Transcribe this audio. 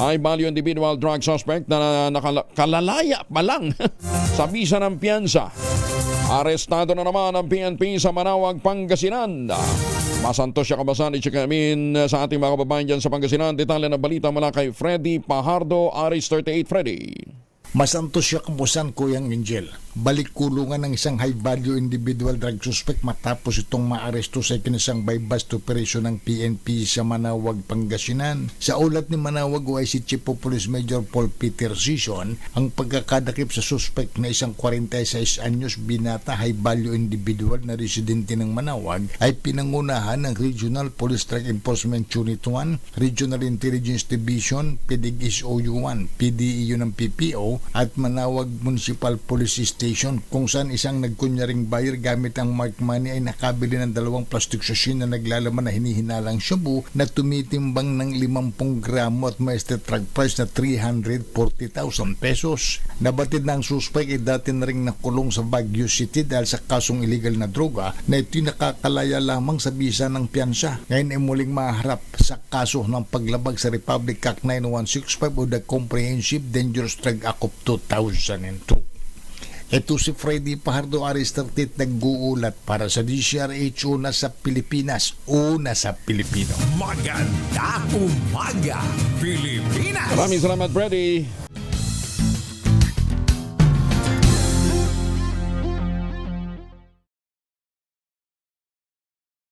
High value individual drug suspect na nakalalaya pa lang sa bisa ng piyansa. Arestado na naman ang PNP sa Manawag, Pangasinan. Masantos siya kabasan i-checkamin sa ating mga kababayan dyan sa Pangasinan. Detalye ng balita mula kay Freddy Pajardo, Aris 38. Freddy. Masantos siya kapusan, Kuyang Angel. Balik kulungan ng isang high-value individual drug suspect matapos itong maaresto sa ikinasang by-bust operation ng PNP sa Manawag, Pangasinan. Sa ulat ni Manawag OIC Chief of Police Major Paul Peter Sison, ang pagkakadakip sa suspect na isang 46 anyos binata high-value individual na residente ng Manawag ay pinangunahan ng Regional Police Drug Enforcement Unit 1, Regional Intelligence Division, PDIS-OU1, PDEU ng PPO at Manawag Municipal Police Station, kung saan isang nagkunyaring buyer gamit ang marked money ay nakabili ng 2 plastic sachet na naglalaman na hinihinalang shabu na tumitimbang ng 50 gramo at may street drug price na 340,000 pesos. Nabatid na ang suspect ay dati na rin nakulong sa Baguio City dahil sa kasong illegal na droga na ito'y nakakalaya lamang sa bisa ng piyansa. Ngayon ay muling maharap sa kaso ng paglabag sa Republic Act 9165 o the Comprehensive Dangerous Drug Act of 2002. Ito si Freddy Pajardo, Aris 38, nag-uulat para sa DCRH, una sa Pilipinas, una sa Pilipino. Maganda umaga, Pilipinas! Maraming salamat, Freddy.